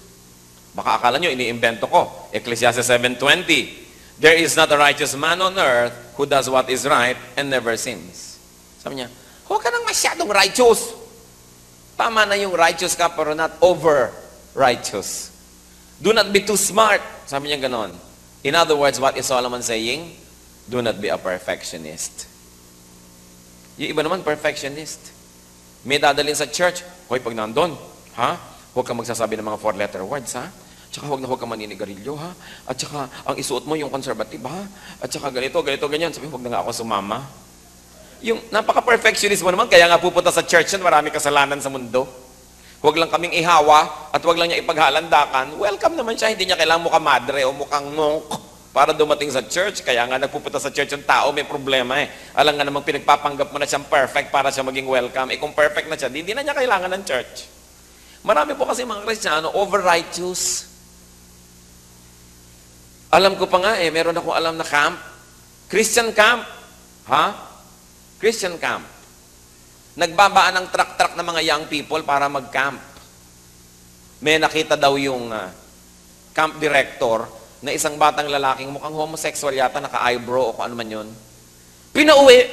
Baka akala nyo, iniimbento ko. Ecclesiastes 7:20. There is not a righteous man on earth who does what is right and never sins. Sabi niya, huwag ka nang masyadong righteous. Tama na yung righteous ka, pero not over-righteous. Do not be too smart. Sabi niya ganon. In other words, what is Solomon saying? Do not be a perfectionist. Yung iba naman, perfectionist. May dadalhin sa church, hoy, pag nandun, ha? Huwag kang magsasabi ng mga 4-letter words, ha? Tsaka huwag kang maninigarilyo, ha? At tsaka, ang isuot mo yung conservative, ha? At tsaka ganito, ganyan. Sabi, huwag na nga ako sumama. Yung napaka-perfectionist mo naman, kaya nga pupunta sa church yan, marami kasalanan sa mundo. Huwag lang kaming ihawa, at huwag lang niya ipaghalandakan. Welcome naman siya, hindi niya kailangan mukhang madre o mukhang monk para dumating sa church. Kaya nga nagpupunta sa church yung tao, may problema eh. Alam nga namang pinagpapanggap mo na siyang perfect para siya maging welcome. Eh kung perfect na siya, hindi na niya kailangan ng church. Marami po kasi mga Kristiyano, over-righteous. Alam ko pa nga meron akong alam na camp. Christian camp. Ha? Christian camp. Nagbabaan ng truck-truck ng mga young people para mag-camp. May nakita daw yung camp director na isang batang lalaking mukhang homosexual yata, naka-eyebrow o kung ano man yun. Pinauwi.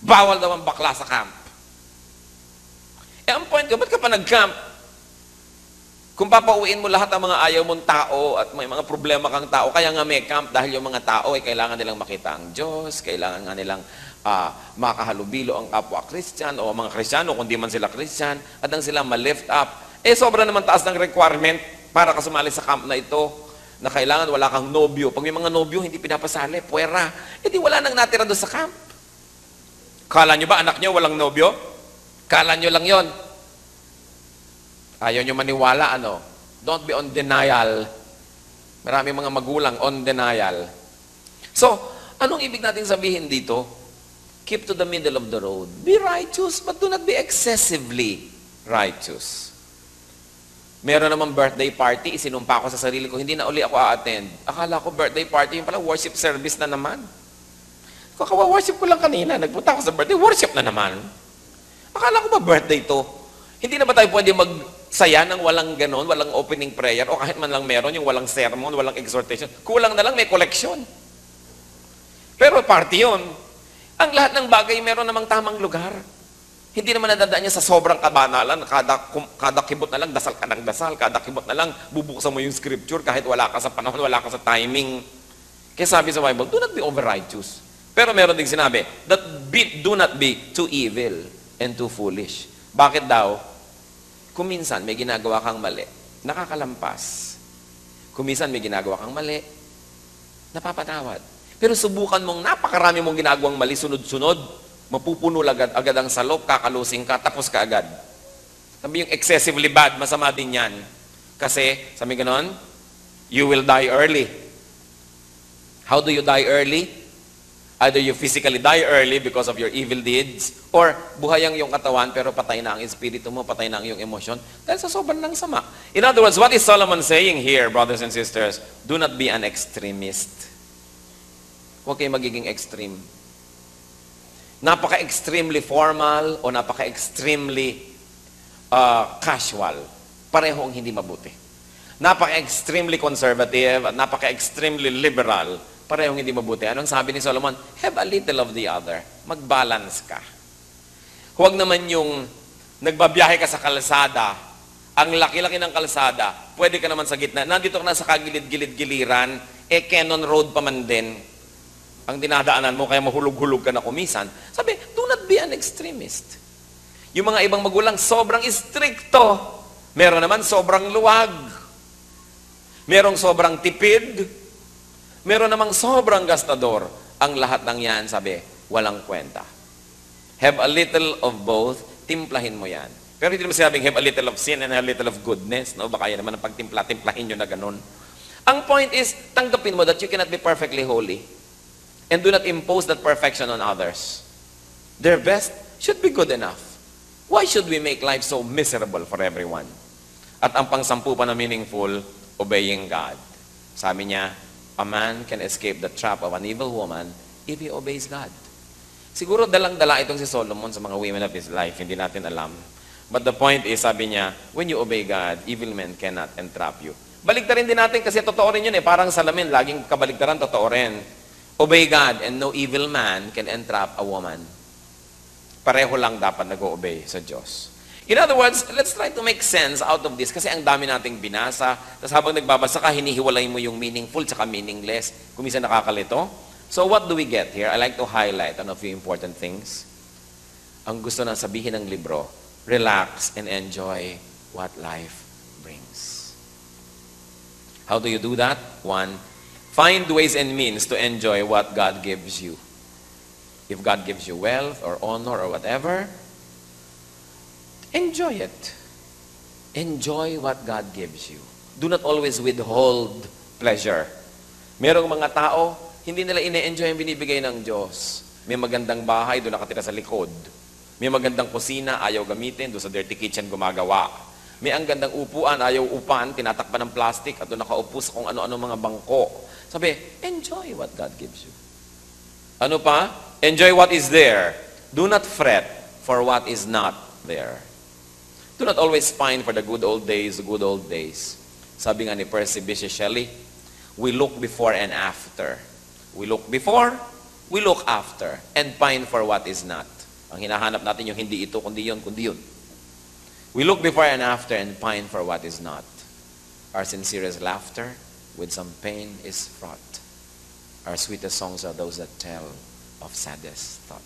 Bawal daw ang bakla sa camp. Ang point ko, ba't ka pa nag-camp? Kung papauwiin mo lahat ang mga ayaw mong tao at may mga problema kang tao, kaya nga may camp dahil yung mga tao ay kailangan nilang makita ang Diyos, kailangan nga nilang makahalubilo ang kapwa Christian o mga Kristiyano, kung di man sila Christian, at ang sila ma-lift up. Sobra naman taas ng requirement para ka sumali sa camp na ito, na kailangan wala kang nobyo. Pag may mga nobyo, hindi pinapasali, puwera. Di wala nang natira doon sa camp. Kala nyo ba anak nyo walang nobyo? Kala nyo lang yon. Ayaw nyo maniwala, ano? Don't be on denial. Marami mga magulang on denial. So, anong ibig natin sabihin dito? Keep to the middle of the road. Be righteous, but do not be excessively righteous. Meron naman birthday party, isinumpa ko sa sarili ko, hindi na uli ako a-attend. Akala ko birthday party, yung pala worship service na naman. Kakawa-worship ko lang kanina, nagpunta ako sa birthday, worship na naman. Akala ko ba birthday to? Hindi na ba tayo pwede magsaya ng walang ganon, walang opening prayer, o kahit man lang meron, yung walang sermon, walang exhortation. Kulang na lang, may collection. Pero party yun. Ang lahat ng bagay meron namang tamang lugar. Hindi naman nadadaan niya sa sobrang kabanalan. Kada kibot na lang, dasal ka ng dasal. Kada kibot na lang, bubuksan mo yung scripture kahit wala ka sa panahon, wala ka sa timing. Kaya sabi sa Bible, do not be over-righteous. Pero meron din sinabi, do not be too evil and too foolish. Bakit daw? Kung minsan may ginagawa kang mali, nakakalampas. Kung minsan may ginagawa kang mali, napapatawad. Pero subukan mong napakarami mong ginagawang mali, sunod-sunod, mapupuno agad ang salop, kakalusing ka, tapos ka agad. Sabi yung excessively bad, masama din yan. Kasi, sabi ganon, you will die early. How do you die early? Either you physically die early because of your evil deeds, or buhay ang iyong katawan pero patay na ang espiritu mo, patay na ang iyong emosyon dahil sa sobrang ng sama. In other words, what is Solomon saying here, brothers and sisters? Do not be an extremist. Huwag kayo magiging extreme. Napaka-extremely formal o napaka-extremely casual. Parehong hindi mabuti. Napaka-extremely conservative at napaka-extremely liberal. Parehong hindi mabuti. Anong sabi ni Solomon? Have a little of the other. Mag-balance ka. Huwag naman yung nagbabiyahe ka sa kalsada, ang laki-laki ng kalsada, pwede ka naman sa gitna. Nandito ka na sa kagilid-gilid-giliran, Cannon Road pa man din, ang dinadaanan mo, kaya mahulog-hulog ka na kumisan. Sabi, do not be an extremist. Yung mga ibang magulang, sobrang istrikto. Meron naman sobrang luwag. Merong sobrang tipid. Meron namang sobrang gastador. Ang lahat ng yan, sabi, walang kwenta. Have a little of both, timplahin mo yan. Pero hindi naman sinabing have a little of sin and a little of goodness. No? Baka yan naman ang pagtimpla-timplahin nyo na ganun. Ang point is, tanggapin mo that you cannot be perfectly holy. And do not impose that perfection on others. Their best should be good enough. Why should we make life so miserable for everyone? At ang pang-sampu pa na meaningful, obeying God. Sabi niya, a man can escape the trap of an evil woman if he obeys God. Siguro dalang-dala itong si Solomon sa mga women of his life, hindi natin alam. But the point is, sabi niya, when you obey God, evil men cannot entrap you. Baligtarin din natin kasi totoo rin yun parang salamin, laging kabaligtaran, totoo rin. Obey God and no evil man can entrap a woman. Pareho lang dapat nag-o-obey sa Diyos. In other words, let's try to make sense out of this kasi ang dami nating binasa. Tapos habang nagbabasa ka, hinihiwalay mo yung meaningful tsaka meaningless. Kung minsan nakakalito. So what do we get here? I like to highlight on a few important things. Ang gusto na sabihin ng libro, relax and enjoy what life brings. How do you do that? One, find ways and means to enjoy what God gives you. If God gives you wealth or honor or whatever, enjoy it. Enjoy what God gives you. Do not always withhold pleasure. Merong mga tao, hindi nila ine-enjoy ang binibigay ng Diyos. May magandang bahay, doon nakatira sa likod. May magandang kusina, ayaw gamitin, doon sa dirty kitchen gumagawa. May ang gandang upuan, ayaw upan, tinatakpan ng plastic, at doon nakaupo sa kung ano-ano mga bangko. Sabi, enjoy what God gives you. Ano pa? Enjoy what is there. Do not fret for what is not there. Do not always pine for the good old days, the good old days. Sabi nga ni Percy Bysshe Shelley, we look before and after. We look before, we look after, and pine for what is not. Ang hinahanap natin yung hindi ito, kundi yun, kundi yun. We look before and after and pine for what is not. Our sincerest laughter with some pain is fraught. Our sweetest songs are those that tell of saddest thought.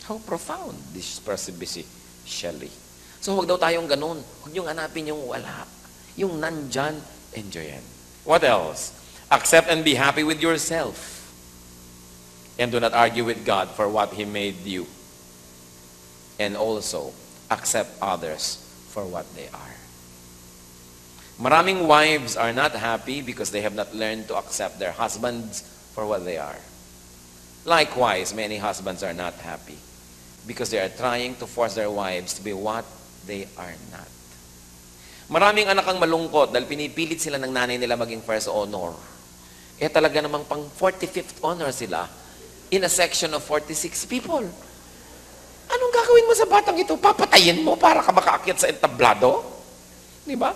How profound this Percy Bysshe Shelley. So huwag daw tayong ganun. Huwag niyong hanapin yung wala. Yung nandyan, enjoyin. What else? Accept and be happy with yourself. And do not argue with God for what He made you. And also, accept others for what they are. Maraming wives are not happy because they have not learned to accept their husbands for what they are. Likewise, many husbands are not happy because they are trying to force their wives to be what they are not. Maraming anak ang malungkot dahil pinipilit sila ng nanay nila maging first honor. Talaga namang pang 45th honor sila in a section of 46 people. Anong gagawin mo sa batang ito? Papatayin mo para ka makaakyat sa entablado? Di ba?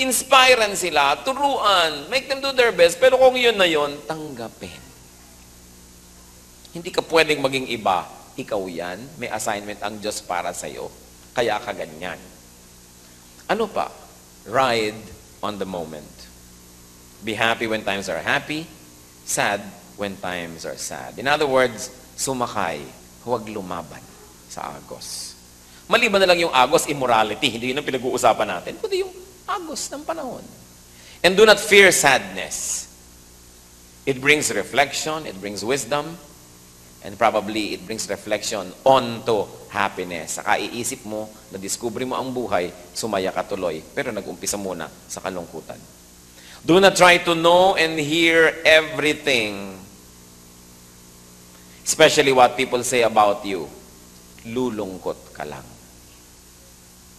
Inspirean sila, turuan, make them do their best, pero kung yun na yun, tanggapin. Hindi ka pwedeng maging iba. Ikaw yan, may assignment ang Diyos para sa'yo. Kaya ka ganyan. Ano pa? Ride on the moment. Be happy when times are happy, sad when times are sad. In other words, sumakay, huwag lumaban sa agos. Maliban na lang yung agos, immorality. Hindi yun ang pinag-uusapan natin. Kundi yung agos ng panahon. And do not fear sadness. It brings reflection, it brings wisdom, and probably it brings reflection onto happiness. Saka iisip mo, na-discover mo ang buhay, sumaya ka tuloy. Pero nag-umpisa muna sa kalungkutan. Do not try to know and hear everything. Especially what people say about you. Lulungkot ka lang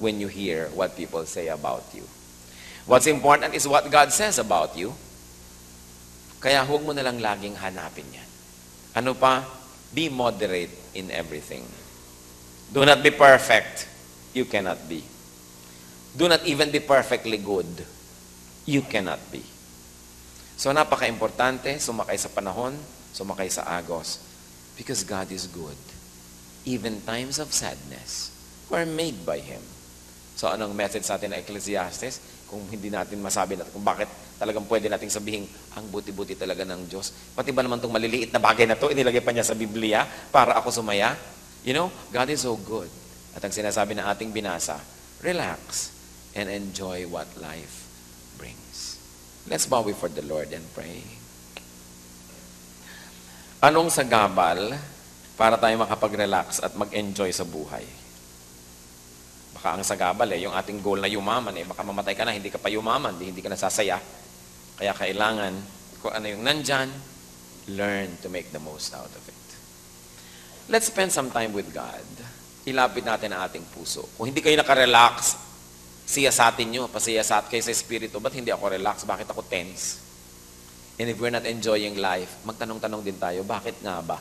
when you hear what people say about you. What's important is what God says about you. Kaya huwag mo na lang laging hanapin yan. Ano pa? Be moderate in everything. Do not be perfect. You cannot be. Do not even be perfectly good. You cannot be. So napaka-importante, sumakay sa panahon, sumakay sa agos. Because God is good. Even times of sadness were made by Him. So anong message sa atin na Ecclesiastes? Kung hindi natin masabi natin kung bakit talagang pwede nating sabihin, ang buti-buti talaga ng Diyos. Pati ba naman itong maliliit na bagay na to, inilagay pa niya sa Biblia para ako sumaya? You know, God is so good. At ang sinasabi na ating binasa, relax and enjoy what life brings. Let's bow before the Lord and pray. Anong sagabal para tayo makapag-relax at mag-enjoy sa buhay? Baka ang sagabal yung ating goal na yumaman baka mamatay ka na, hindi ka pa yumaman, hindi ka nasasaya. Kaya kailangan, kung ano yung nandyan, learn to make the most out of it. Let's spend some time with God. Ilapit natin ang ating puso. Kung hindi kayo nakarelax, siyasatin nyo, pasiyasat kayo sa espiritu, ba't hindi ako relax? Bakit ako tense? And if we're not enjoying life, magtanong-tanong din tayo, bakit nga ba?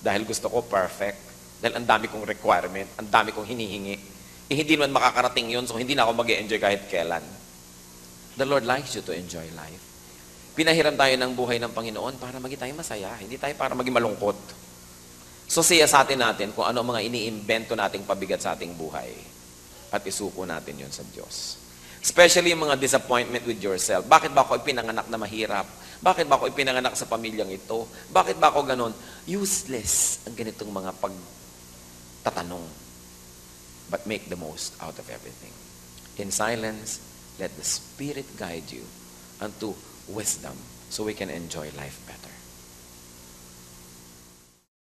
Dahil gusto ko perfect, dahil ang dami kong requirement, ang dami kong hinihingi, hindi naman makakarating yun, so hindi na ako mag-enjoy kahit kailan. The Lord likes you to enjoy life. Pinahiram tayo ng buhay ng Panginoon para maging tayo masaya, hindi tayo para maging malungkot. So siyasatin natin kung ano mga iniimbento nating pabigat sa ating buhay at isuko natin yun sa Diyos. Especially yung mga disappointment with yourself. Bakit ba ako ipinanganak na mahirap? Bakit ba ako ipinanganak sa pamilyang ito? Bakit ba ako ganon? Useless ang ganitong mga pagtatanong. But make the most out of everything. In silence, let the Spirit guide you unto wisdom so we can enjoy life better.